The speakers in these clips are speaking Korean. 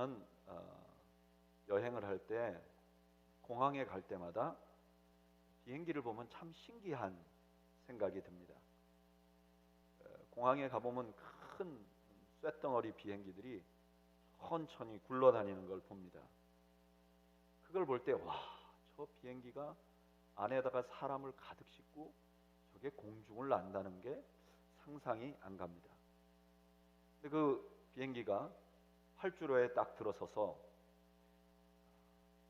저는 여행을 할 때 공항에 갈 때마다 비행기를 보면 참 신기한 생각이 듭니다. 공항에 가보면 큰 쇳덩어리 비행기들이 천천히 굴러다니는 걸 봅니다. 그걸 볼 때 와, 저 비행기가 안에다가 사람을 가득 싣고 저게 공중을 난다는 게 상상이 안 갑니다. 근데 그 비행기가 활주로에 딱 들어서서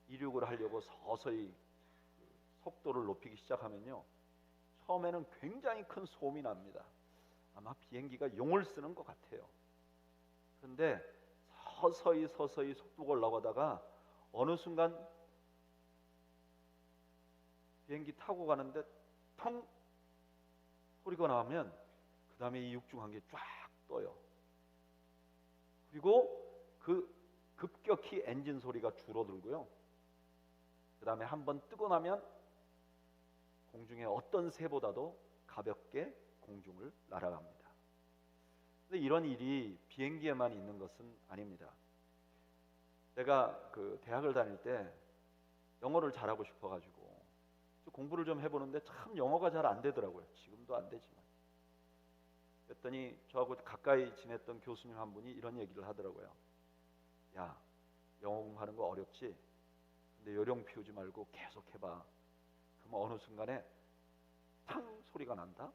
이륙을 하려고 서서히 속도를 높이기 시작하면요, 처음에는 굉장히 큰 소음이 납니다. 아마 비행기가 용을 쓰는 것 같아요. 그런데 서서히 속도가 올라가다가 어느 순간 비행기 타고 가는데 텅 소리가 나면 그 다음에 이 육중한 게 쫙 떠요. 그리고 그 급격히 엔진 소리가 줄어들고요, 그 다음에 한번 뜨고 나면 공중에 어떤 새보다도 가볍게 공중을 날아갑니다. 근데 이런 일이 비행기에만 있는 것은 아닙니다. 제가 그 대학을 다닐 때 영어를 잘하고 싶어가지고 공부를 좀 해보는데 참 영어가 잘 안 되더라고요. 지금도 안 되지만. 그랬더니 저하고 가까이 지냈던 교수님 한 분이 이런 얘기를 하더라고요. 야, 영어 공부하는 거 어렵지? 근데 요령 피우지 말고 계속 해봐. 그러면 어느 순간에 탕 소리가 난다?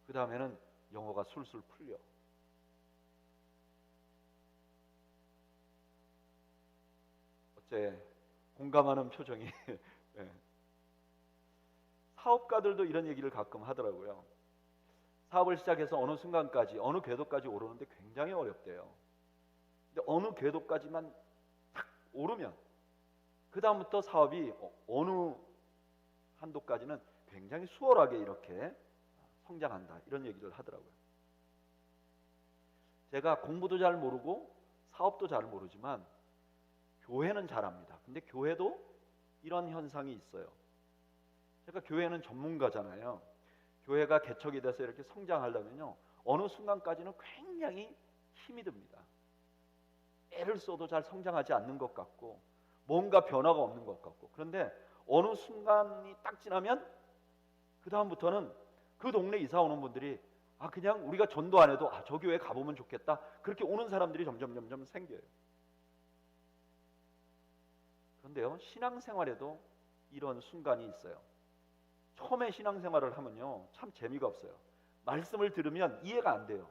그 다음에는 영어가 술술 풀려. 어째 공감하는 표정이 네. 사업가들도 이런 얘기를 가끔 하더라고요. 사업을 시작해서 어느 순간까지, 어느 궤도까지 오르는데 굉장히 어렵대요. 근데 어느 궤도까지만 탁 오르면 그 다음부터 사업이 어느 한도까지는 굉장히 수월하게 이렇게 성장한다, 이런 얘기를 하더라고요. 제가 공부도 잘 모르고 사업도 잘 모르지만 교회는 잘합니다. 근데 교회도 이런 현상이 있어요. 제가 교회는 전문가잖아요. 교회가 개척이 돼서 이렇게 성장하려면요, 어느 순간까지는 굉장히 힘이 듭니다. 애를 써도 잘 성장하지 않는 것 같고 뭔가 변화가 없는 것 같고, 그런데 어느 순간이 딱 지나면 그 다음부터는 그 동네 이사 오는 분들이 그냥 우리가 전도 안 해도 저 교회 가보면 좋겠다, 그렇게 오는 사람들이 점점 생겨요. 그런데요, 신앙생활에도 이런 순간이 있어요. 처음에 신앙생활을 하면요, 참 재미가 없어요. 말씀을 들으면 이해가 안 돼요.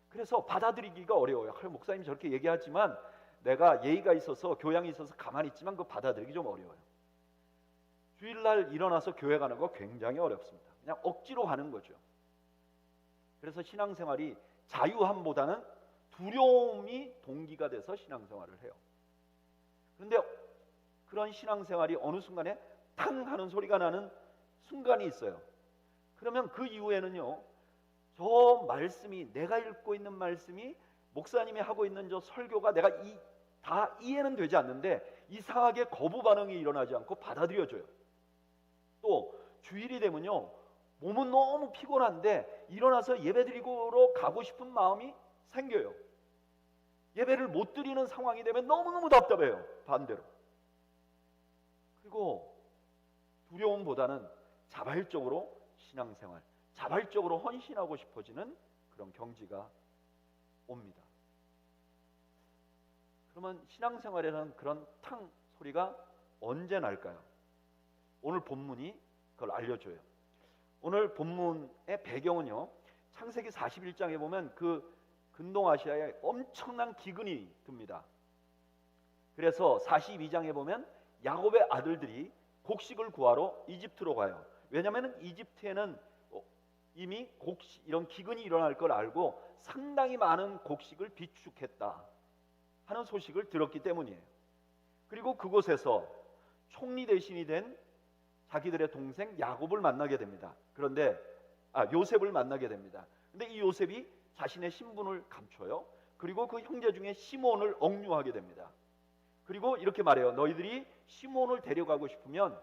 그래서 받아들이기가 어려워요. 목사님이 저렇게 얘기하지만 내가 예의가 있어서 교양이 있어서 가만히 있지만 그거 받아들이기 좀 어려워요. 주일날 일어나서 교회 가는 거 굉장히 어렵습니다. 그냥 억지로 가는 거죠. 그래서 신앙생활이 자유함보다는 두려움이 동기가 돼서 신앙생활을 해요. 그런데 그런 신앙생활이 어느 순간에 탕 하는 소리가 나는 순간이 있어요. 그러면 그 이후에는요, 저 말씀이, 내가 읽고 있는 말씀이, 목사님이 하고 있는 저 설교가 내가 다 이해는 되지 않는데 이상하게 거부 반응이 일어나지 않고 받아들여져요. 또 주일이 되면요, 몸은 너무 피곤한데 일어나서 예배드리러 가고 싶은 마음이 생겨요. 예배를 못 드리는 상황이 되면 너무너무 답답해요. 반대로. 그리고 두려움보다는 자발적으로 신앙생활, 자발적으로 헌신하고 싶어지는 그런 경지가 옵니다. 그러면 신앙생활에는 그런 탕 소리가 언제 날까요? 오늘 본문이 그걸 알려줘요. 오늘 본문의 배경은요, 창세기 41장에 보면 그 근동아시아에 엄청난 기근이 듭니다. 그래서 42장에 보면 야곱의 아들들이 곡식을 구하러 이집트로 가요. 왜냐하면 이집트에는 이미 이런 기근이 일어날 걸 알고 상당히 많은 곡식을 비축했다 하는 소식을 들었기 때문이에요. 그리고 그곳에서 총리 대신이 된 자기들의 동생 야곱을 만나게 됩니다. 그런데 요셉을 만나게 됩니다. 근데 이 요셉이 자신의 신분을 감춰요. 그리고 그 형제 중에 시몬을 억류하게 됩니다. 그리고 이렇게 말해요. 너희들이 시몬을 데려가고 싶으면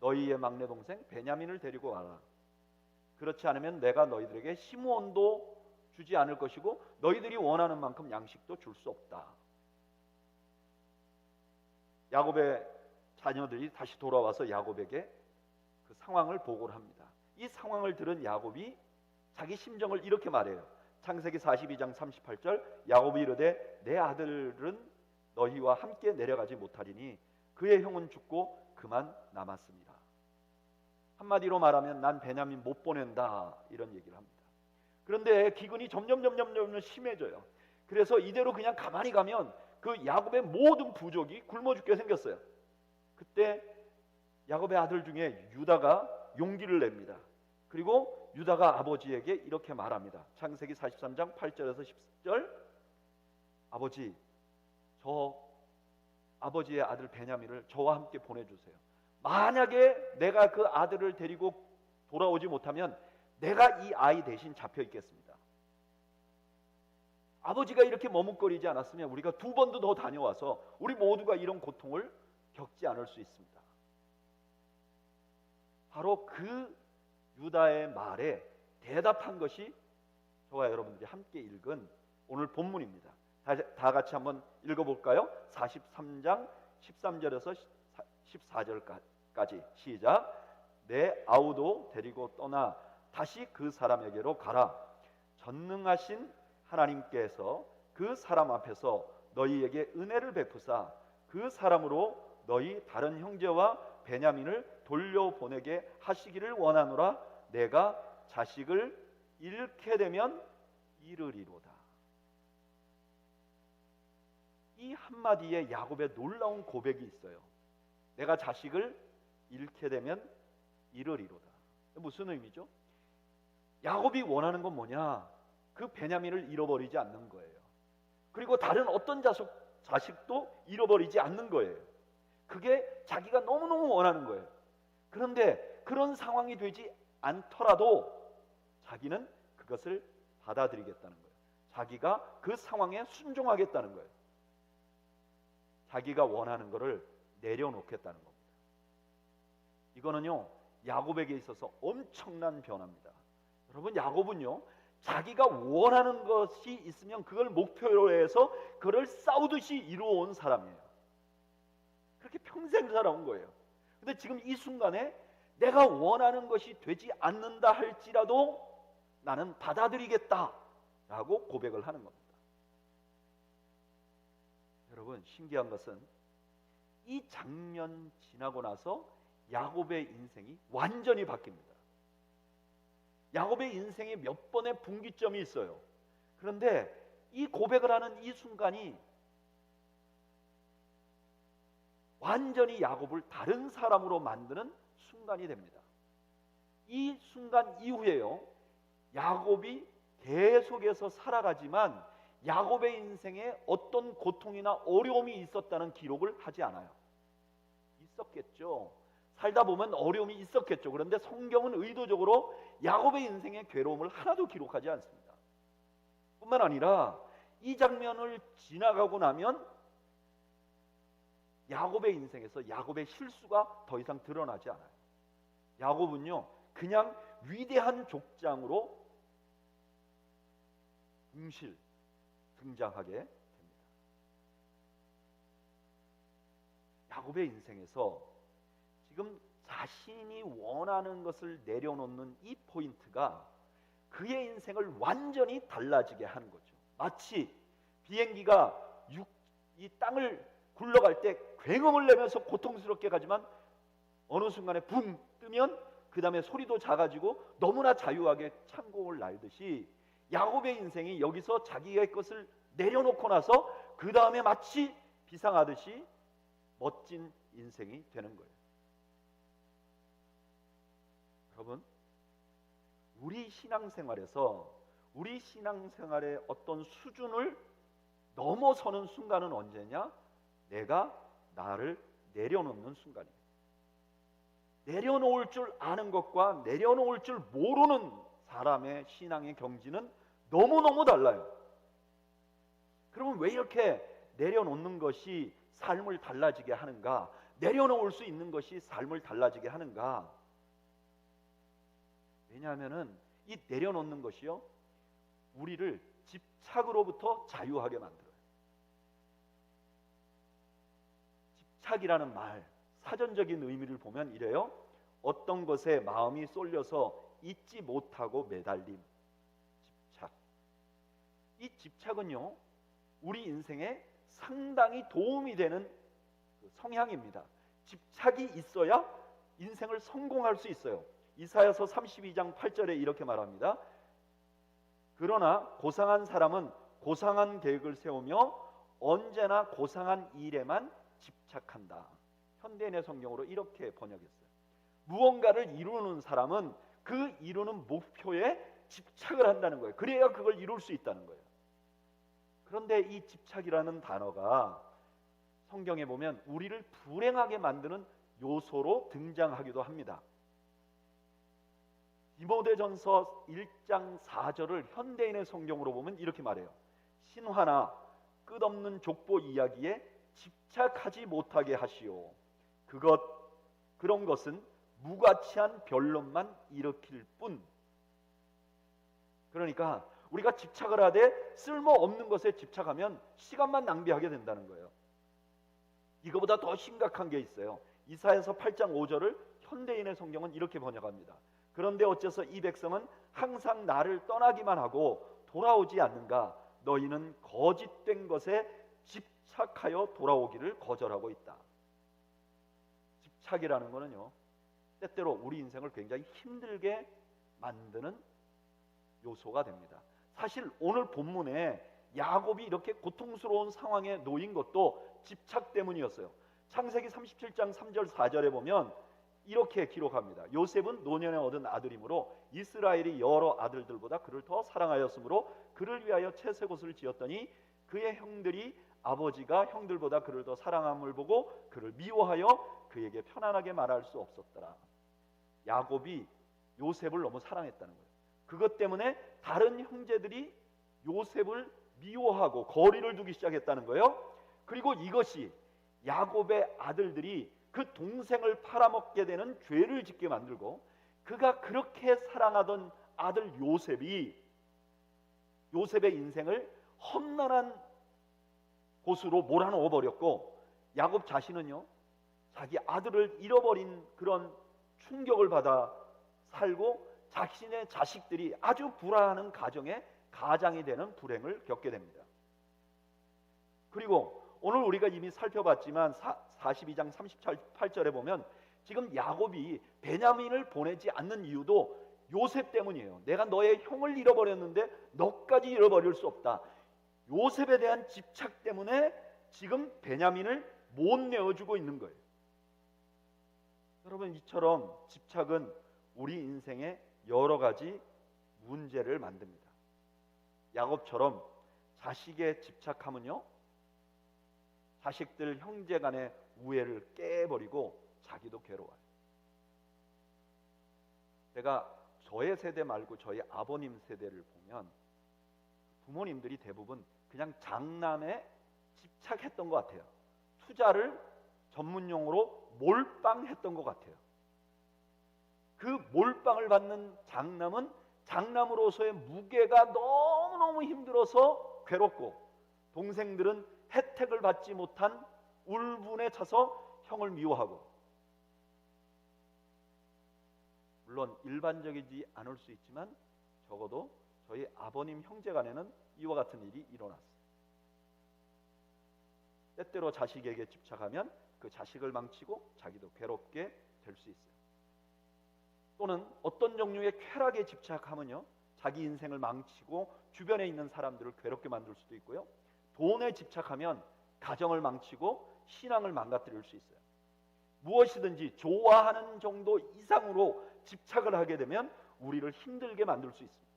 너희의 막내 동생 베냐민을 데리고 가라. 그렇지 않으면 내가 너희들에게 시몬도 주지 않을 것이고 너희들이 원하는 만큼 양식도 줄 수 없다. 야곱의 자녀들이 다시 돌아와서 야곱에게 그 상황을 보고를 합니다. 이 상황을 들은 야곱이 자기 심정을 이렇게 말해요. 창세기 42장 38절, 야곱이 이르되 내 아들은 너희와 함께 내려가지 못하리니 그의 형은 죽고 그만 남았습니다. 한마디로 말하면 난 베냐민 못 보낸다, 이런 얘기를 합니다. 그런데 기근이 점점 심해져요. 그래서 이대로 그냥 가만히 가면 그 야곱의 모든 부족이 굶어 죽게 생겼어요. 그때 야곱의 아들 중에 유다가 용기를 냅니다. 그리고 유다가 아버지에게 이렇게 말합니다. 창세기 43장 8절에서 10절, 아버지, 저 아버지의 아들 베냐민을 저와 함께 보내주세요. 만약에 내가 그 아들을 데리고 돌아오지 못하면 내가 이 아이 대신 잡혀 있겠습니다. 아버지가 이렇게 머뭇거리지 않았으면 우리가 2번도 더 다녀와서 우리 모두가 이런 고통을 겪지 않을 수 있습니다. 바로 그 유다의 말에 대답한 것이 저와 여러분들이 함께 읽은 오늘 본문입니다. 다 같이 한번 읽어볼까요? 43장 13절에서 14절까지 시작. 내 아우도 데리고 떠나 다시 그 사람에게로 가라. 전능하신 하나님께서 그 사람 앞에서 너희에게 은혜를 베푸사 그 사람으로 너희 다른 형제와 베냐민을 돌려보내게 하시기를 원하노라. 내가 자식을 잃게 되면 잃으리로다. 이 한마디에 야곱의 놀라운 고백이 있어요. 내가 자식을 잃게 되면 잃으리로다. 무슨 의미죠? 야곱이 원하는 건 뭐냐? 그 베냐민을 잃어버리지 않는 거예요. 그리고 다른 어떤 자식도 잃어버리지 않는 거예요. 그게 자기가 너무너무 원하는 거예요. 그런데 그런 상황이 되지 않더라도 자기는 그것을 받아들이겠다는 거예요. 자기가 그 상황에 순종하겠다는 거예요. 자기가 원하는 것을 내려놓겠다는 겁니다. 이거는요, 야곱에게 있어서 엄청난 변화입니다. 여러분, 야곱은요, 자기가 원하는 것이 있으면 그걸 목표로 해서 그를 싸우듯이 이루어온 사람이에요. 그렇게 평생 살아온 거예요. 근데 지금 이 순간에 내가 원하는 것이 되지 않는다 할지라도 나는 받아들이겠다라고 고백을 하는 겁니다. 여러분, 신기한 것은 이 장면 지나고 나서 야곱의 인생이 완전히 바뀝니다. 야곱의 인생에 몇 번의 분기점이 있어요. 그런데 이 고백을 하는 이 순간이 완전히 야곱을 다른 사람으로 만드는 순간이 됩니다. 이 순간 이후에요, 야곱이 계속해서 살아가지만 야곱의 인생에 어떤 고통이나 어려움이 있었다는 기록을 하지 않아요. 있었겠죠. 살다 보면 어려움이 있었겠죠. 그런데 성경은 의도적으로 야곱의 인생의 괴로움을 하나도 기록하지 않습니다. 뿐만 아니라 이 장면을 지나가고 나면 야곱의 인생에서 야곱의 실수가 더 이상 드러나지 않아요. 야곱은요, 그냥 위대한 족장으로 등장하게 됩니다. 야곱의 인생에서 지금 자신이 원하는 것을 내려놓는 이 포인트가 그의 인생을 완전히 달라지게 하는 거죠. 마치 비행기가 이 땅을 굴러갈 때 굉음을 내면서 고통스럽게 가지만 어느 순간에 붕 뜨면 그 다음에 소리도 작아지고 너무나 자유하게 창공을 날듯이 야곱의 인생이 여기서 자기의 것을 내려놓고 나서 그 다음에 마치 비상하듯이 멋진 인생이 되는 거예요. 여러분, 우리 신앙생활에서 우리 신앙생활의 어떤 수준을 넘어서는 순간은 언제냐? 내가 나를 내려놓는 순간이에요. 내려놓을 줄 아는 것과 내려놓을 줄 모르는 사람의 신앙의 경지는 너무너무 달라요. 그러면 왜 이렇게 내려놓는 것이 삶을 달라지게 하는가? 내려놓을 수 있는 것이 삶을 달라지게 하는가? 왜냐하면은 이 내려놓는 것이요, 우리를 집착으로부터 자유하게 만들어요. 집착이라는 말, 사전적인 의미를 보면 이래요. 어떤 것에 마음이 쏠려서 잊지 못하고 매달림, 집착. 이 집착은요, 우리 인생에 상당히 도움이 되는 성향입니다. 집착이 있어야 인생을 성공할 수 있어요. 이사야서 32장 8절에 이렇게 말합니다. 그러나 고상한 사람은 고상한 계획을 세우며 언제나 고상한 일에만 집착한다. 현대인의 성경으로 이렇게 번역했어요. 무언가를 이루는 사람은 그 이루는 목표에 집착을 한다는 거예요. 그래야 그걸 이룰 수 있다는 거예요. 그런데 이 집착이라는 단어가 성경에 보면 우리를 불행하게 만드는 요소로 등장하기도 합니다. 디모데전서 1장 4절을 현대인의 성경으로 보면 이렇게 말해요. 신화나 끝없는 족보 이야기에 집착하지 못하게 하시오. 그런 것은 무가치한 변론만 일으킬 뿐. 그러니까 우리가 집착을 하되 쓸모없는 것에 집착하면 시간만 낭비하게 된다는 거예요. 이거보다 더 심각한 게 있어요. 이사야서 8장 5절을 현대인의 성경은 이렇게 번역합니다. 그런데 어째서 이 백성은 항상 나를 떠나기만 하고 돌아오지 않는가? 너희는 거짓된 것에 집착하여 돌아오기를 거절하고 있다. 집착이라는 거는요, 때때로 우리 인생을 굉장히 힘들게 만드는 요소가 됩니다. 사실 오늘 본문에 야곱이 이렇게 고통스러운 상황에 놓인 것도 집착 때문이었어요. 창세기 37장 3절 4절에 보면 이렇게 기록합니다. 요셉은 노년에 얻은 아들이므로 이스라엘이 여러 아들들보다 그를 더 사랑하였으므로 그를 위하여 채색옷을 지었더니 그의 형들이 아버지가 형들보다 그를 더 사랑함을 보고 그를 미워하여 그에게 편안하게 말할 수 없었더라. 야곱이 요셉을 너무 사랑했다는 거예요. 그것 때문에 다른 형제들이 요셉을 미워하고 거리를 두기 시작했다는 거예요. 그리고 이것이 야곱의 아들들이 그 동생을 팔아먹게 되는 죄를 짓게 만들고, 그가 그렇게 사랑하던 아들 요셉이 요셉의 인생을 험난한 곳으로 몰아넣어 버렸고, 야곱 자신은요, 자기 아들을 잃어버린 그런 충격을 받아 살고 자신의 자식들이 아주 불화하는 가장이 되는 불행을 겪게 됩니다. 그리고 오늘 우리가 이미 살펴봤지만 42장 38절에 보면 지금 야곱이 베냐민을 보내지 않는 이유도 요셉 때문이에요. 내가 너의 형을 잃어버렸는데 너까지 잃어버릴 수 없다. 요셉에 대한 집착 때문에 지금 베냐민을 못 내어주고 있는 거예요. 여러분, 이처럼 집착은 우리 인생에 여러 가지 문제를 만듭니다. 야곱처럼 자식에 집착하면요, 자식들 형제 간의 우애를 깨버리고 자기도 괴로워요. 제가 저의 세대 말고 저희 아버님 세대를 보면 부모님들이 대부분 그냥 장남에 집착했던 것 같아요. 투자를 전문용어로 몰빵했던 것 같아요. 그 몰빵을 받는 장남은 장남으로서의 무게가 너무너무 힘들어서 괴롭고, 동생들은 혜택을 받지 못한 울분에 차서 형을 미워하고, 물론 일반적이지 않을 수 있지만 적어도 저희 아버님 형제 간에는 이와 같은 일이 일어났어요. 때때로 자식에게 집착하면 그 자식을 망치고 자기도 괴롭게 될 수 있어요. 또는 어떤 종류의 쾌락에 집착하면요, 자기 인생을 망치고 주변에 있는 사람들을 괴롭게 만들 수도 있고요. 돈에 집착하면 가정을 망치고 신앙을 망가뜨릴 수 있어요. 무엇이든지 좋아하는 정도 이상으로 집착을 하게 되면 우리를 힘들게 만들 수 있습니다.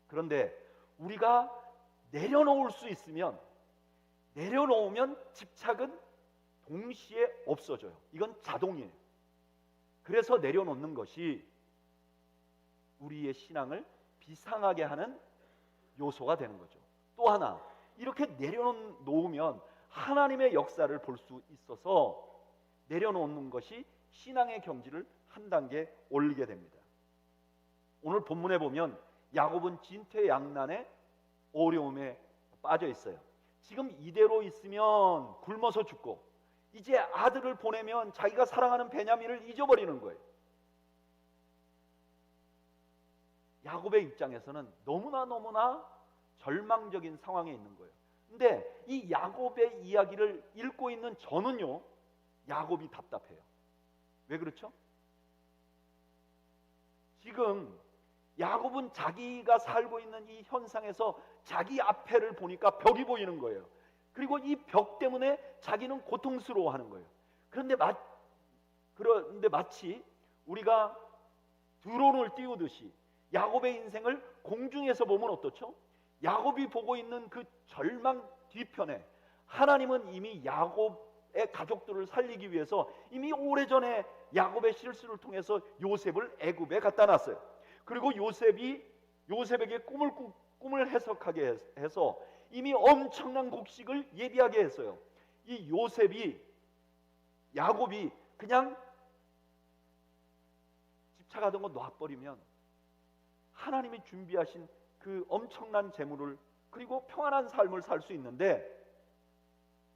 그런데 우리가 내려놓을 수 있으면, 내려놓으면 집착은 동시에 없어져요. 이건 자동이에요. 그래서 내려놓는 것이 우리의 신앙을 비상하게 하는 요소가 되는 거죠. 또 하나, 이렇게 내려놓으면 하나님의 역사를 볼 수 있어서 내려놓는 것이 신앙의 경지를 한 단계 올리게 됩니다. 오늘 본문에 보면 야곱은 진퇴양난의 어려움에 빠져 있어요. 지금 이대로 있으면 굶어서 죽고, 이제 아들을 보내면 자기가 사랑하는 베냐민을 잊어버리는 거예요. 야곱의 입장에서는 너무나 절망적인 상황에 있는 거예요. 근데 이 야곱의 이야기를 읽고 있는 저는요, 야곱이 답답해요. 왜 그렇죠? 지금 야곱은 자기가 살고 있는 이 현상에서 자기 앞에를 보니까 벽이 보이는 거예요. 그리고 이 벽 때문에 자기는 고통스러워하는 거예요. 그런데 마치 우리가 드론을 띄우듯이 야곱의 인생을 공중에서 보면 어떻죠? 야곱이 보고 있는 그 절망 뒤편에 하나님은 이미 야곱의 가족들을 살리기 위해서 이미 오래전에 야곱의 실수를 통해서 요셉을 애굽에 갖다 놨어요. 그리고 요셉에게 꿈을 해석하게 해서 이미 엄청난 곡식을 예비하게 했어요. 이 야곱이 그냥 집착하던 거 놔버리면 하나님이 준비하신 그 엄청난 재물을, 그리고 평안한 삶을 살 수 있는데,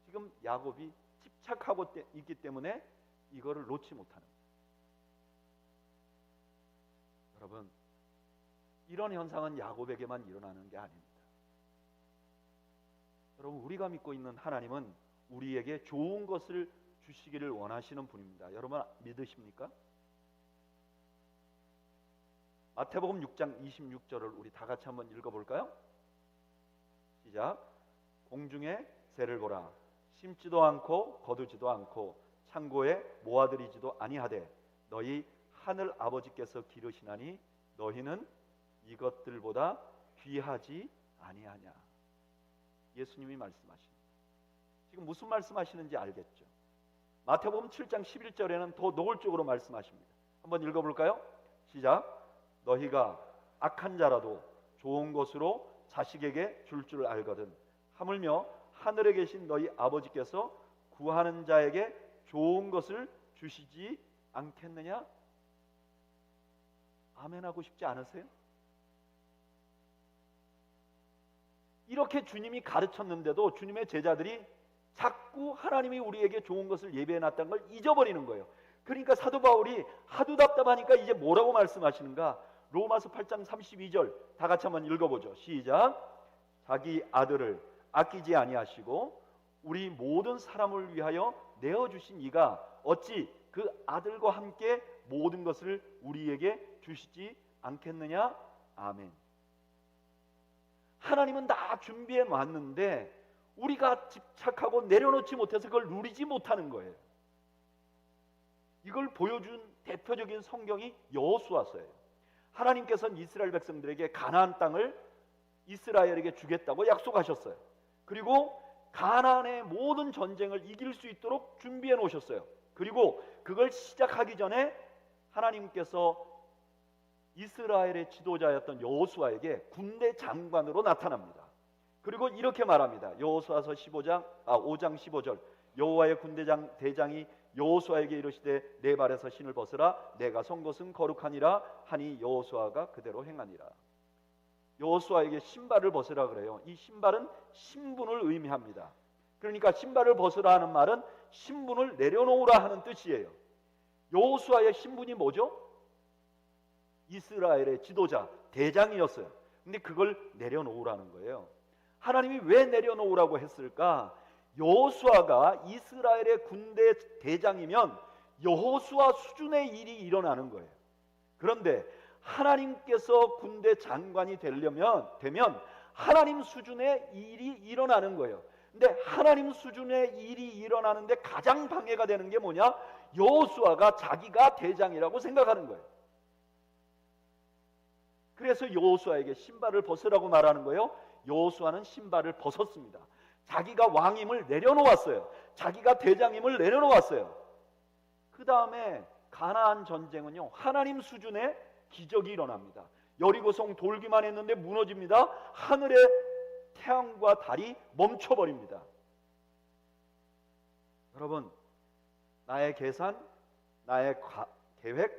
지금 야곱이 집착하고 있기 때문에 이거를 놓지 못하는 거예요. 여러분, 이런 현상은 야곱에게만 일어나는 게 아닙니다. 여러분, 우리가 믿고 있는 하나님은 우리에게 좋은 것을 주시기를 원하시는 분입니다. 여러분 믿으십니까? 마태복음 6장 26절을 우리 다 같이 한번 읽어볼까요? 시작. 공중에 새를 보라. 심지도 않고 거두지도 않고 창고에 모아들이지도 아니하되 너희 하늘 아버지께서 기르시나니 너희는 이것들보다 귀하지 아니하냐. 예수님이 말씀하십니다. 지금 무슨 말씀하시는지 알겠죠? 마태복음 7장 11절에는 더 노골적으로 말씀하십니다. 한번 읽어볼까요? 시작. 너희가 악한 자라도 좋은 것으로 자식에게 줄 알거든 하물며 하늘에 계신 너희 아버지께서 구하는 자에게 좋은 것을 주시지 않겠느냐? 아멘하고 싶지 않으세요? 이렇게 주님이 가르쳤는데도 주님의 제자들이 자꾸 하나님이 우리에게 좋은 것을 예배해놨다는 걸 잊어버리는 거예요. 그러니까 사도 바울이 하도 답답하니까 이제 뭐라고 말씀하시는가? 로마서 8장 32절 다 같이 한번 읽어보죠. 시작. 자기 아들을 아끼지 아니하시고 우리 모든 사람을 위하여 내어주신 이가 어찌 그 아들과 함께 모든 것을 우리에게 주시지 않겠느냐? 아멘. 하나님은 다 준비해 놨는데 우리가 집착하고 내려놓지 못해서 그걸 누리지 못하는 거예요. 이걸 보여준 대표적인 성경이 여호수아서예요. 하나님께서는 이스라엘 백성들에게 가나안 땅을 이스라엘에게 주겠다고 약속하셨어요. 그리고 가나안의 모든 전쟁을 이길 수 있도록 준비해 놓으셨어요. 그리고 그걸 시작하기 전에 하나님께서 이스라엘의 지도자였던 여호수아에게 군대 장관으로 나타납니다. 그리고 이렇게 말합니다. 여호수아서 5장 15절 여호와의 군대 대장이 여호수아에게 이르시되 내 발에서 신을 벗으라 내가 선 것은 거룩하니라 하니 여호수아가 그대로 행하니라. 여호수아에게 신발을 벗으라 그래요. 이 신발은 신분을 의미합니다. 그러니까 신발을 벗으라 하는 말은 신분을 내려놓으라 하는 뜻이에요. 여호수아의 신분이 뭐죠? 이스라엘의 지도자, 대장이었어요. 근데 그걸 내려놓으라는 거예요. 하나님이 왜 내려놓으라고 했을까? 여호수아가 이스라엘의 군대 대장이면 여호수아 수준의 일이 일어나는 거예요. 그런데 하나님께서 군대 장관이 되면 하나님 수준의 일이 일어나는 거예요. 근데 하나님 수준의 일이 일어나는데 가장 방해가 되는 게 뭐냐? 여호수아가 자기가 대장이라고 생각하는 거예요. 그래서 여호수아에게 신발을 벗으라고 말하는 거예요. 여호수아는 신발을 벗었습니다. 자기가 왕임을 내려놓았어요. 자기가 대장임을 내려놓았어요. 그 다음에 가나안 전쟁은요, 하나님 수준의 기적이 일어납니다. 여리고성 돌기만 했는데 무너집니다. 하늘의 태양과 달이 멈춰버립니다. 여러분, 나의 계산, 나의 계획,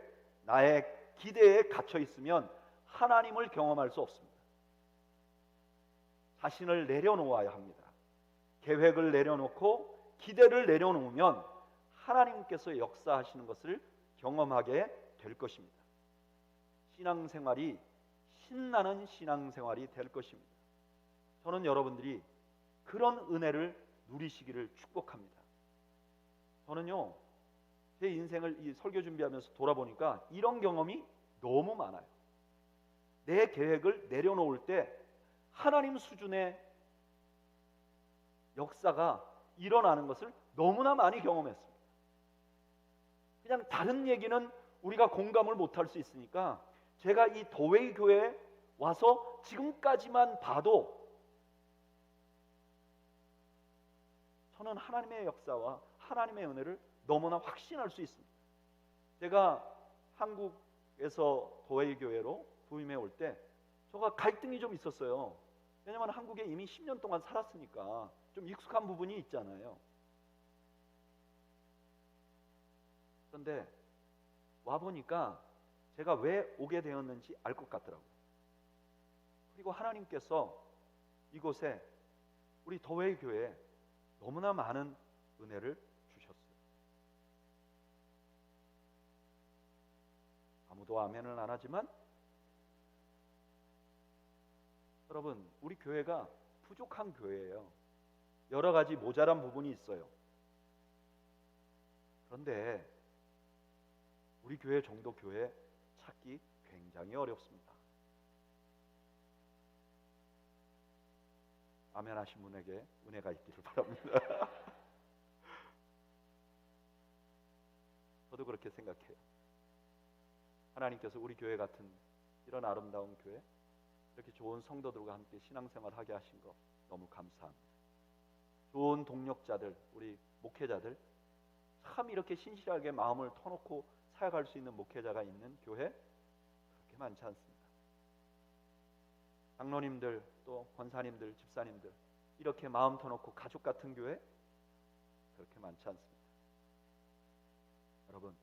나의 기대에 갇혀 있으면 하나님을 경험할 수 없습니다. 자신을 내려놓아야 합니다. 계획을 내려놓고 기대를 내려놓으면 하나님께서 역사하시는 것을 경험하게 될 것입니다. 신앙생활이 신나는 신앙생활이 될 것입니다. 저는 여러분들이 그런 은혜를 누리시기를 축복합니다. 저는요, 제 인생을 이 설교 준비하면서 돌아보니까 이런 경험이 너무 많아요. 내 계획을 내려놓을 때 하나님 수준의 역사가 일어나는 것을 너무나 많이 경험했습니다. 그냥 다른 얘기는 우리가 공감을 못할 수 있으니까 제가 이 더웨이 교회에 와서 지금까지만 봐도 저는 하나님의 역사와 하나님의 은혜를 너무나 확신할 수 있습니다. 제가 한국에서 더웨이 교회로 부임해 올 때 제가 갈등이 좀 있었어요. 왜냐하면 한국에 이미 10년 동안 살았으니까 좀 익숙한 부분이 있잖아요. 그런데 와보니까 제가 왜 오게 되었는지 알 것 같더라고요. 그리고 하나님께서 이곳에 우리 더웨이 교회에 너무나 많은 은혜를 주셨어요. 아무도 아멘은 안 하지만 여러분, 우리 교회가 부족한 교회예요. 여러 가지 모자란 부분이 있어요. 그런데 우리 교회 정도 교회 찾기 굉장히 어렵습니다. 아멘 하신 분에게 은혜가 있기를 바랍니다. 저도 그렇게 생각해요. 하나님께서 우리 교회 같은 이런 아름다운 교회, 이렇게 좋은 성도들과 함께 신앙생활 하게 하신 거 너무 감사합니다. 좋은 동력자들, 우리 목회자들, 참 이렇게 신실하게 마음을 터놓고 사역할 수 있는 목회자가 있는 교회 그렇게 많지 않습니다. 장로님들, 또 권사님들, 집사님들, 이렇게 마음 터놓고 가족 같은 교회 그렇게 많지 않습니다. 여러분,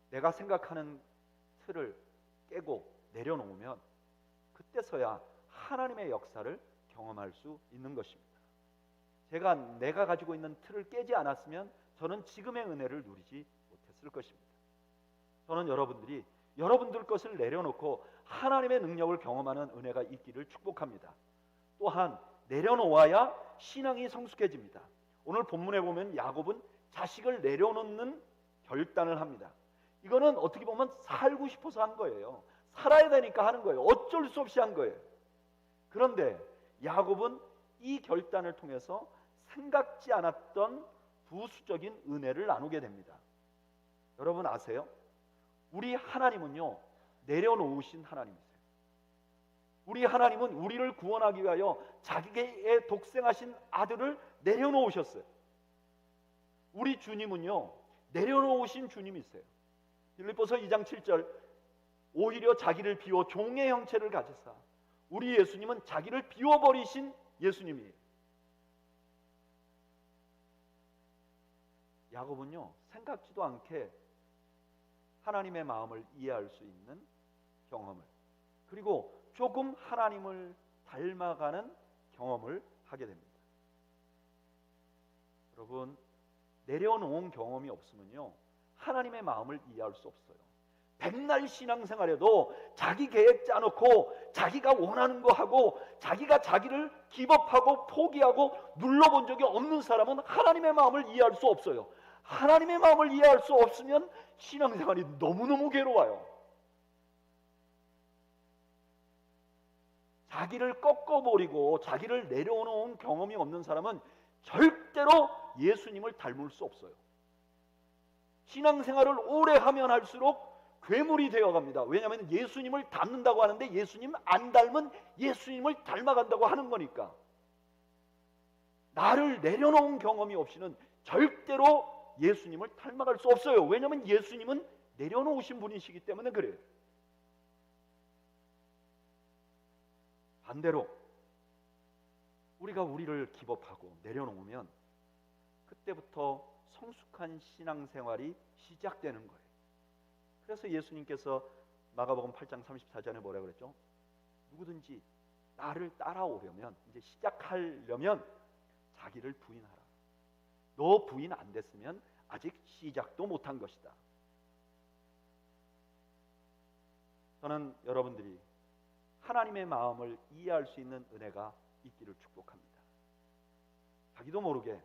내가 생각하는 틀을 깨고 내려놓으면 그때서야 하나님의 역사를 경험할 수 있는 것입니다. 내가 가지고 있는 틀을 깨지 않았으면 저는 지금의 은혜를 누리지 못했을 것입니다. 저는 여러분들이 여러분들 것을 내려놓고 하나님의 능력을 경험하는 은혜가 있기를 축복합니다. 또한 내려놓아야 신앙이 성숙해집니다. 오늘 본문에 보면 야곱은 자식을 내려놓는 결단을 합니다. 이거는 어떻게 보면 살고 싶어서 한 거예요. 살아야 되니까 하는 거예요. 어쩔 수 없이 한 거예요. 그런데 야곱은 이 결단을 통해서 생각지 않았던 부수적인 은혜를 나누게 됩니다. 여러분 아세요? 우리 하나님은요, 내려놓으신 하나님이세요. 우리 하나님은 우리를 구원하기 위하여 자기의 독생하신 아들을 내려놓으셨어요. 우리 주님은요, 내려놓으신 주님이세요. 빌립보서 2장 7절, 오히려 자기를 비워 종의 형체를 가지사. 우리 예수님은 자기를 비워버리신 예수님이에요. 야곱은요, 생각지도 않게 하나님의 마음을 이해할 수 있는 경험을, 그리고 조금 하나님을 닮아가는 경험을 하게 됩니다. 여러분, 내려놓은 경험이 없으면요, 하나님의 마음을 이해할 수 없어요. 백날 신앙생활에도 자기 계획 짜놓고 자기가 원하는 거 하고 자기가 자기를 기법하고 포기하고 눌러본 적이 없는 사람은 하나님의 마음을 이해할 수 없어요. 하나님의 마음을 이해할 수 없으면 신앙생활이 너무너무 괴로워요. 자기를 꺾어버리고 자기를 내려놓은 경험이 없는 사람은 절대로 예수님을 닮을 수 없어요. 신앙생활을 오래 하면 할수록 괴물이 되어갑니다. 왜냐하면 예수님을 닮는다고 하는데 예수님 안 닮은 예수님을 닮아간다고 하는 거니까. 나를 내려놓은 경험이 없이는 절대로 예수님을 닮아갈 수 없어요. 왜냐하면 예수님은 내려놓으신 분이시기 때문에 그래요. 반대로 우리가 우리를 기법하고 내려놓으면 그때부터 성숙한 신앙생활이 시작되는 거예요. 그래서 예수님께서 마가복음 8장 34절에 뭐라고 그랬죠? 누구든지 나를 따라오려면, 이제 시작하려면 자기를 부인하라. 너 부인 안 됐으면 아직 시작도 못한 것이다. 저는 여러분들이 하나님의 마음을 이해할 수 있는 은혜가 있기를 축복합니다. 자기도 모르게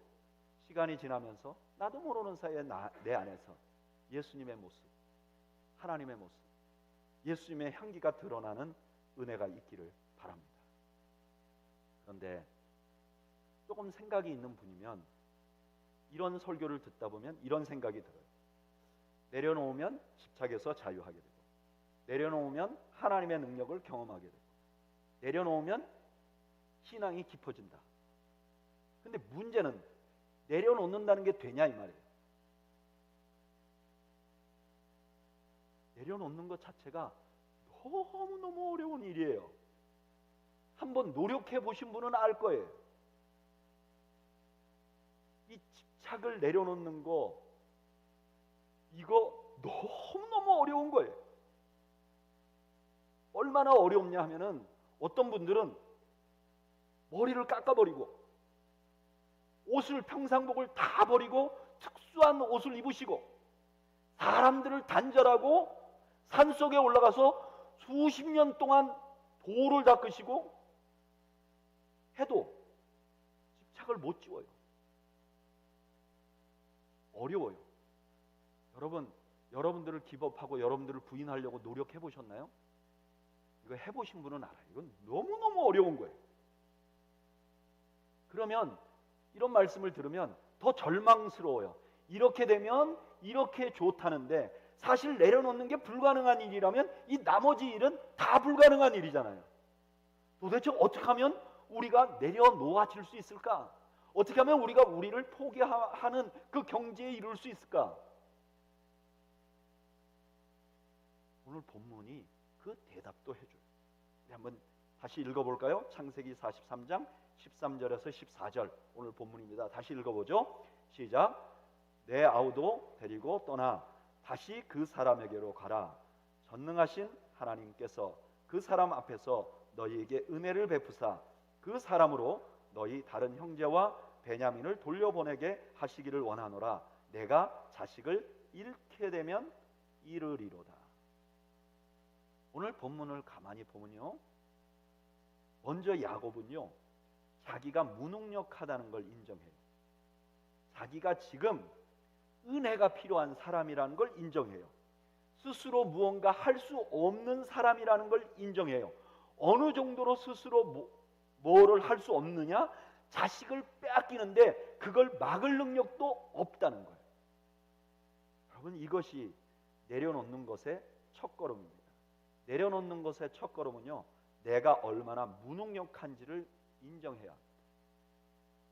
시간이 지나면서 나도 모르는 사이에 내 안에서 예수님의 모습, 하나님의 모습, 예수님의 향기가 드러나는 은혜가 있기를 바랍니다. 그런데 조금 생각이 있는 분이면 이런 설교를 듣다 보면 이런 생각이 들어요. 내려놓으면 집착에서 자유하게 되고, 내려놓으면 하나님의 능력을 경험하게 되고, 내려놓으면 신앙이 깊어진다. 근데 문제는 내려놓는다는 게 되냐 이 말이에요. 내려놓는 것 자체가 너무너무 어려운 일이에요. 한번 노력해 보신 분은 알 거예요. 이 집착을 내려놓는 거, 이거 너무너무 어려운 거예요. 얼마나 어렵냐 하면은 어떤 분들은 머리를 깎아버리고 옷을, 평상복을 다 버리고 특수한 옷을 입으시고 사람들을 단절하고 산속에 올라가서 수십 년 동안 돌을 닦으시고 해도 집착을 못 지워요. 어려워요. 여러분들을 기법하고 여러분들을 부인하려고 노력해 보셨나요? 이거 해보신 분은 알아요. 이건 너무너무 어려운 거예요. 그러면 이런 말씀을 들으면 더 절망스러워요. 이렇게 되면 이렇게 좋다는데 사실 내려놓는 게 불가능한 일이라면 이 나머지 일은 다 불가능한 일이잖아요. 도대체 어떻게 하면 우리가 내려놓아질 수 있을까? 어떻게 하면 우리가 우리를 포기하는 그 경지에 이룰 수 있을까? 오늘 본문이 그 대답도 해줘요. 우리 한번 다시 읽어볼까요? 창세기 43장 13절에서 14절 오늘 본문입니다. 다시 읽어보죠. 시작. 내 아우도 데리고 떠나 다시 그 사람에게로 가라. 전능하신 하나님께서 그 사람 앞에서 너희에게 은혜를 베푸사 그 사람으로 너희 다른 형제와 베냐민을 돌려보내게 하시기를 원하노라. 내가 자식을 잃게 되면 잃으리로다. 오늘 본문을 가만히 보면요, 먼저 야곱은요 자기가 무능력하다는 걸 인정해요. 자기가 지금 은혜가 필요한 사람이라는 걸 인정해요. 스스로 무언가 할 수 없는 사람이라는 걸 인정해요. 어느 정도로 스스로 뭐를 할 수 없느냐? 자식을 빼앗기는데 그걸 막을 능력도 없다는 거예요. 여러분, 이것이 내려놓는 것의 첫걸음입니다. 내려놓는 것의 첫걸음은요, 내가 얼마나 무능력한지를 인정해야 합니다.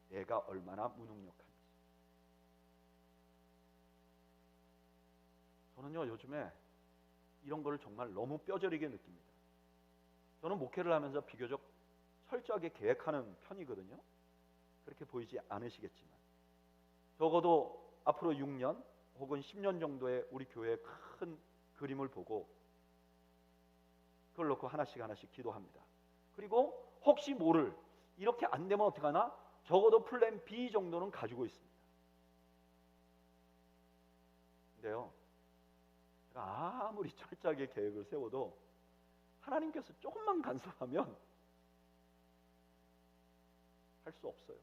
내가 얼마나 무능력한지. 저는요 요즘에 이런 거를 정말 너무 뼈저리게 느낍니다. 저는 목회를 하면서 비교적 철저하게 계획하는 편이거든요. 그렇게 보이지 않으시겠지만 적어도 앞으로 6년 혹은 10년 정도의 우리 교회의 큰 그림을 보고 그걸 놓고 하나씩 기도합니다. 그리고 혹시 모를, 이렇게 안 되면 어떡하나? 적어도 플랜 B 정도는 가지고 있습니다. 근데요, 제가 아무리 철저하게 계획을 세워도 하나님께서 조금만 간섭하면 할 수 없어요.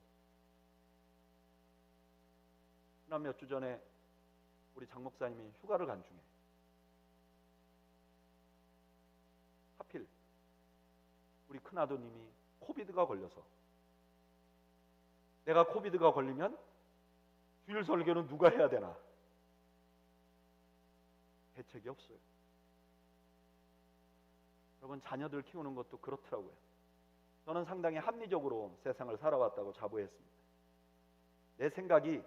지난 몇 주 전에 우리 장 목사님이 휴가를 간 중에 하필 우리 큰아드님이 코비드가 걸려서, 내가 코비드가 걸리면 주일 설교는 누가 해야 되나? 대책이 없어요. 여러분, 자녀들 키우는 것도 그렇더라고요. 저는 상당히 합리적으로 세상을 살아왔다고 자부했습니다. 내 생각이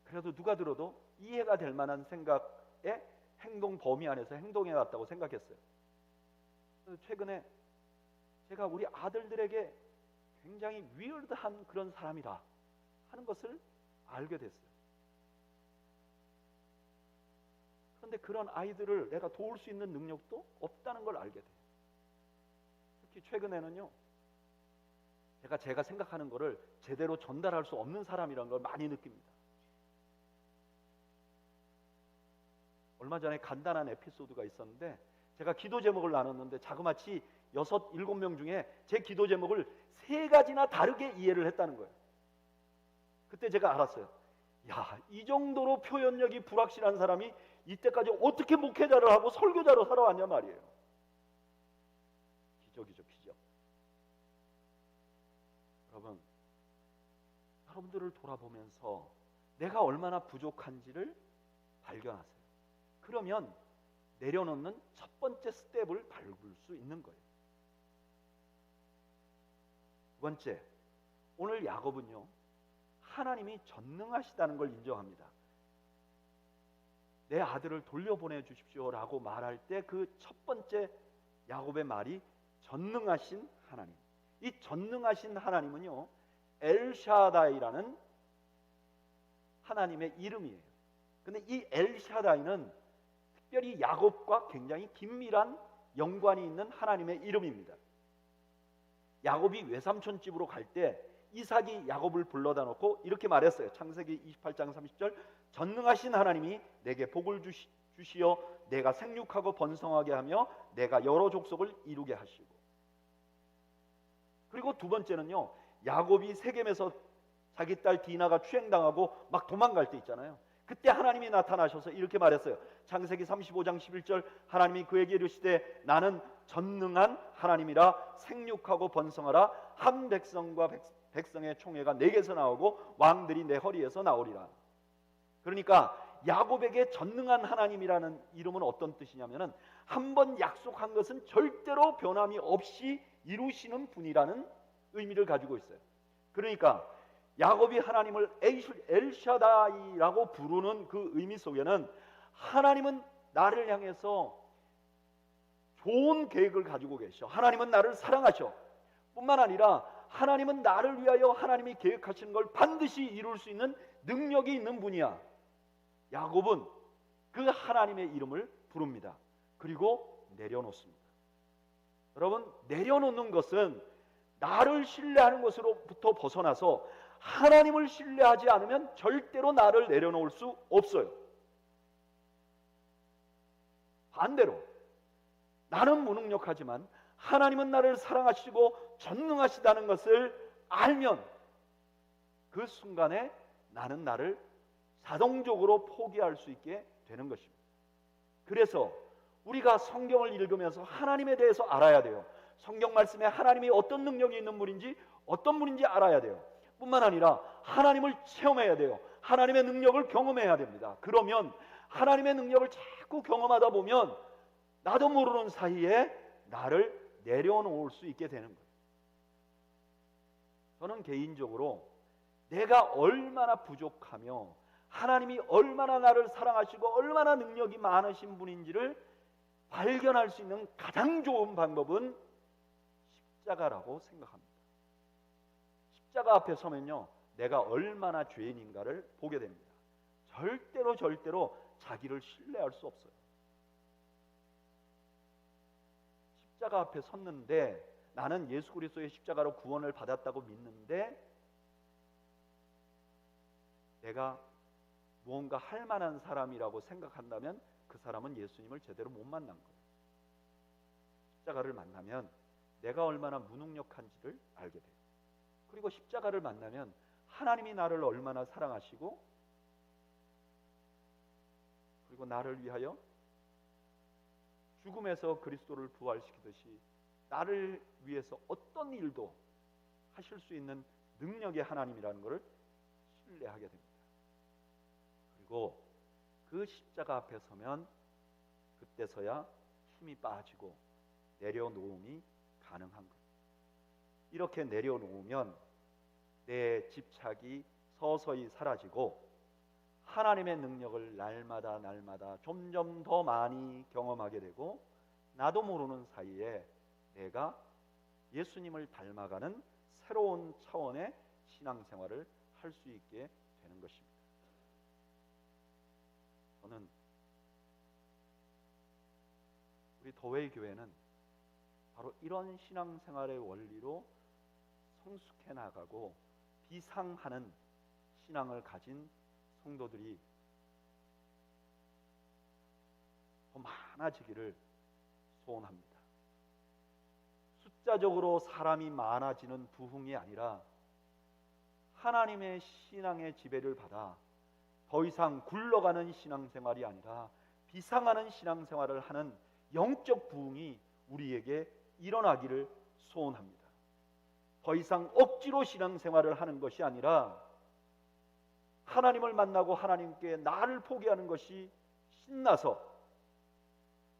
그래도 누가 들어도 이해가 될 만한 생각의 행동 범위 안에서 행동해 왔다고 생각했어요. 최근에 제가 우리 아들들에게 굉장히 위얼드한 그런 사람이다 하는 것을 알게 됐어요. 그런데 그런 아이들을 내가 도울 수 있는 능력도 없다는 걸 알게 돼요. 특히 최근에는요, 제가 생각하는 거를 제대로 전달할 수 없는 사람이라는 걸 많이 느낍니다. 얼마 전에 간단한 에피소드가 있었는데, 제가 기도 제목을 나눴는데 자그마치 6, 7명 중에 제 기도 제목을 3가지나 다르게 이해를 했다는 거예요. 그때 제가 알았어요. 야, 이 정도로 표현력이 불확실한 사람이 이때까지 어떻게 목회자를 하고 설교자로 살아왔냐 말이에요. 기적이죠, 기적. 여러분들을 돌아보면서 내가 얼마나 부족한지를 발견하세요. 그러면 내려놓는 첫 번째 스텝을 밟을 수 있는 거예요. 두 번째, 오늘 야곱은요, 하나님이 전능하시다는 걸 인정합니다. 내 아들을 돌려보내 주십시오라고 말할 때 그 첫 번째 야곱의 말이 전능하신 하나님. 이 전능하신 하나님은요, 엘샤다이라는 하나님의 이름이에요. 근데 이 엘샤다이는 특별히 야곱과 굉장히 긴밀한 연관이 있는 하나님의 이름입니다. 야곱이 외삼촌 집으로 갈 때 이삭이 야곱을 불러다 놓고 이렇게 말했어요. 창세기 28장 30절, 전능하신 하나님이 내게 복을 주시어 내가 생육하고 번성하게 하며 내가 여러 족속을 이루게 하시고. 그리고 두 번째는요, 야곱이 세겜에서 자기 딸 디나가 추행당하고 막 도망갈 때 있잖아요. 그때 하나님이 나타나셔서 이렇게 말했어요. 창세기 35장 11절, 하나님이 그에게 이르시되 나는 전능한 하나님이라 생육하고 번성하라. 한 백성과 백성의 총회가 내게서 나오고 왕들이 내 허리에서 나오리라. 그러니까 야곱에게 전능한 하나님이라는 이름은 어떤 뜻이냐면은 한 번 약속한 것은 절대로 변함이 없이 이루시는 분이라는 의미를 가지고 있어요. 그러니까 야곱이 하나님을 엘샤다이라고 부르는 그 의미 속에는 하나님은 나를 향해서 좋은 계획을 가지고 계셔. 하나님은 나를 사랑하셔. 뿐만 아니라 하나님은 나를 위하여 하나님이 계획하시는 걸 반드시 이룰 수 있는 능력이 있는 분이야. 야곱은 그 하나님의 이름을 부릅니다. 그리고 내려놓습니다. 여러분, 내려놓는 것은 나를 신뢰하는 것으로부터 벗어나서 하나님을 신뢰하지 않으면 절대로 나를 내려놓을 수 없어요. 반대로 나는 무능력하지만 하나님은 나를 사랑하시고 전능하시다는 것을 알면 그 순간에 나는 나를 자동적으로 포기할 수 있게 되는 것입니다. 그래서 우리가 성경을 읽으면서 하나님에 대해서 알아야 돼요. 성경 말씀에 하나님이 어떤 능력이 있는 분인지 어떤 분인지 알아야 돼요. 뿐만 아니라 하나님을 체험해야 돼요. 하나님의 능력을 경험해야 됩니다. 그러면 하나님의 능력을 자꾸 경험하다 보면 나도 모르는 사이에 나를 내려놓을 수 있게 되는 거예요. 저는 개인적으로 내가 얼마나 부족하며 하나님이 얼마나 나를 사랑하시고 얼마나 능력이 많으신 분인지를 발견할 수 있는 가장 좋은 방법은 십자가라고 생각합니다. 십자가 앞에 서면요, 내가 얼마나 죄인인가를 보게 됩니다. 절대로 자기를 신뢰할 수 없어요. 십자가 앞에 섰는데 나는 예수 그리스도의 십자가로 구원을 받았다고 믿는데 내가 무언가 할 만한 사람이라고 생각한다면 그 사람은 예수님을 제대로 못 만난 거예요. 십자가를 만나면 내가 얼마나 무능력한지를 알게 돼요. 그리고 십자가를 만나면 하나님이 나를 얼마나 사랑하시고 그리고 나를 위하여 죽음에서 그리스도를 부활시키듯이 나를 위해서 어떤 일도 하실 수 있는 능력의 하나님이라는 것을 신뢰하게 됩니다. 그리고 그 십자가 앞에 서면 그때서야 힘이 빠지고 내려놓음이 가능한 거예요. 이렇게 내려놓으면 내 집착이 서서히 사라지고 하나님의 능력을 날마다 점점 더 많이 경험하게 되고 나도 모르는 사이에 내가 예수님을 닮아가는 새로운 차원의 신앙생활을 할 수 있게 되는 것입니다. 저는 우리 더웨이 교회는 바로 이런 신앙생활의 원리로 성숙해 나가고 비상하는 신앙을 가진 성도들이 더 많아지기를 소원합니다. 숫자적으로 사람이 많아지는 부흥이 아니라 하나님의 신앙의 지배를 받아 더 이상 굴러가는 신앙생활이 아니라 비상하는 신앙생활을 하는 영적 부흥이 우리에게 일어나기를 소원합니다. 더 이상 억지로 신앙생활을 하는 것이 아니라 하나님을 만나고 하나님께 나를 포기하는 것이 신나서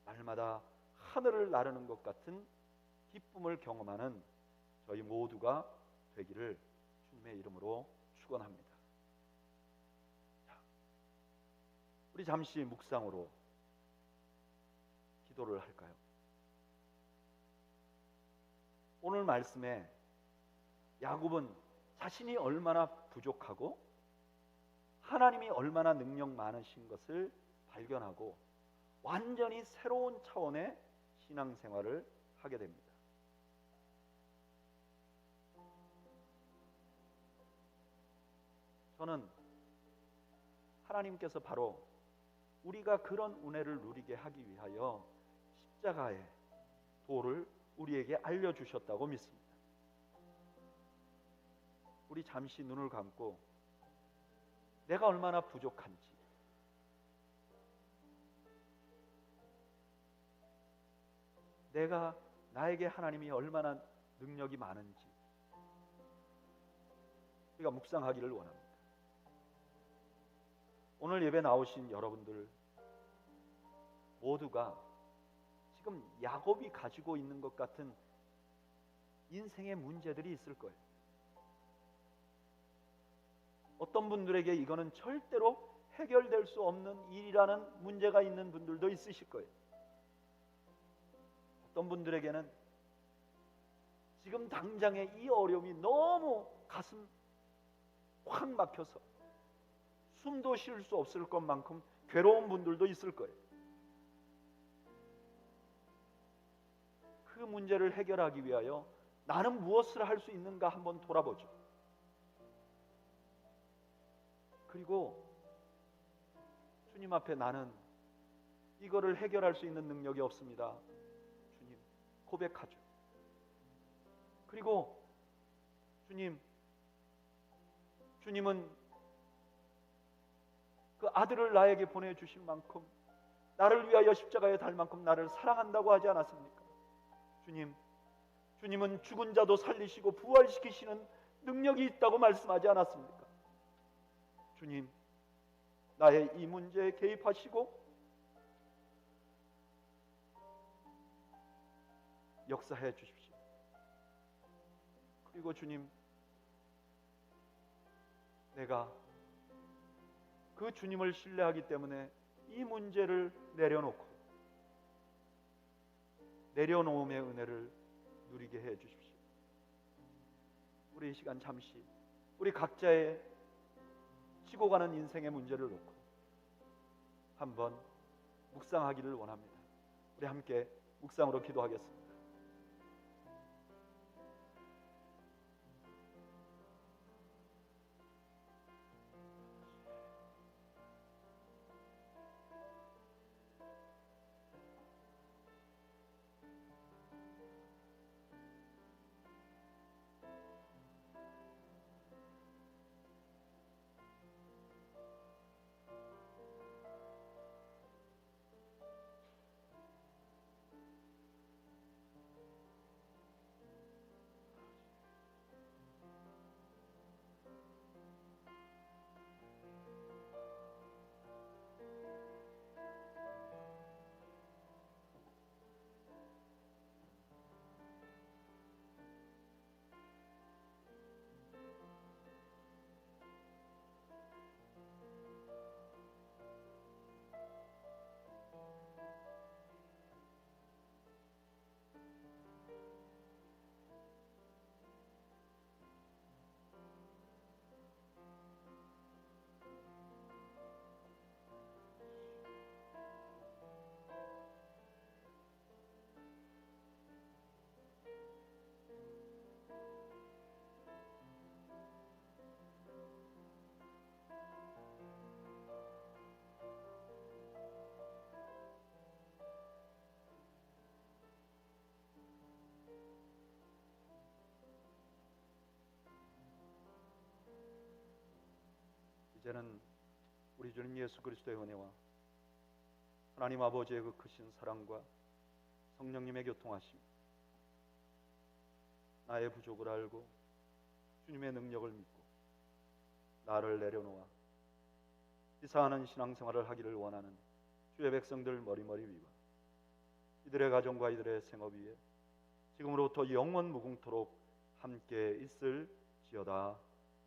날마다 하늘을 나르는 것 같은 기쁨을 경험하는 저희 모두가 되기를 주님의 이름으로 축원합니다. 우리 잠시 묵상으로 기도를 할까요? 오늘 말씀에 야곱은 자신이 얼마나 부족하고 하나님이 얼마나 능력 많으신 것을 발견하고 완전히 새로운 차원의 신앙생활을 하게 됩니다. 저는 하나님께서 바로 우리가 그런 은혜를 누리게 하기 위하여 십자가의 도를 우리에게 알려주셨다고 믿습니다. 우리 잠시 눈을 감고 내가 얼마나 부족한지, 나에게 하나님이 얼마나 능력이 많은지 우리가 묵상하기를 원합니다. 오늘 예배 나오신 여러분들 모두가 지금 야곱이 가지고 있는 것 같은 인생의 문제들이 있을 거예요. 어떤 분들에게 이거는 절대로 해결될 수 없는 일이라는 문제가 있는 분들도 있으실 거예요. 어떤 분들에게는 지금 당장의 이 어려움이 너무 가슴 확 막혀서 숨도 쉴 수 없을 것만큼 괴로운 분들도 있을 거예요. 그 문제를 해결하기 위하여 나는 무엇을 할 수 있는가 한번 돌아보죠. 그리고 주님 앞에 나는 이거를 해결할 수 있는 능력이 없습니다. 주님, 고백하죠. 그리고 주님은 그 아들을 나에게 보내주신 만큼 나를 위하여 십자가에 달 만큼 나를 사랑한다고 하지 않았습니까? 주님은 죽은 자도 살리시고 부활시키시는 능력이 있다고 말씀하지 않았습니까? 주님, 나의 이 문제에 개입하시고 역사해 주십시오. 그리고 주님, 내가 그 주님을 신뢰하기 때문에 이 문제를 내려놓음의 은혜를 누리게 해 주십시오. 우리 이 시간 잠시 우리 각자의 지고 가는 인생의 문제를 놓고 한번 묵상하기를 원합니다. 우리 함께 묵상으로 기도하겠습니다. 이제는 우리 주님 예수 그리스도의 은혜와 하나님 아버지의 그 크신 사랑과 성령님의 교통하심, 나의 부족을 알고 주님의 능력을 믿고 나를 내려놓아 지사하는 신앙생활을 하기를 원하는 주의 백성들 머리머리 위와 이들의 가정과 이들의 생업 위에 지금으로부터 영원 무궁토록 함께 있을지어다.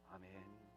아멘.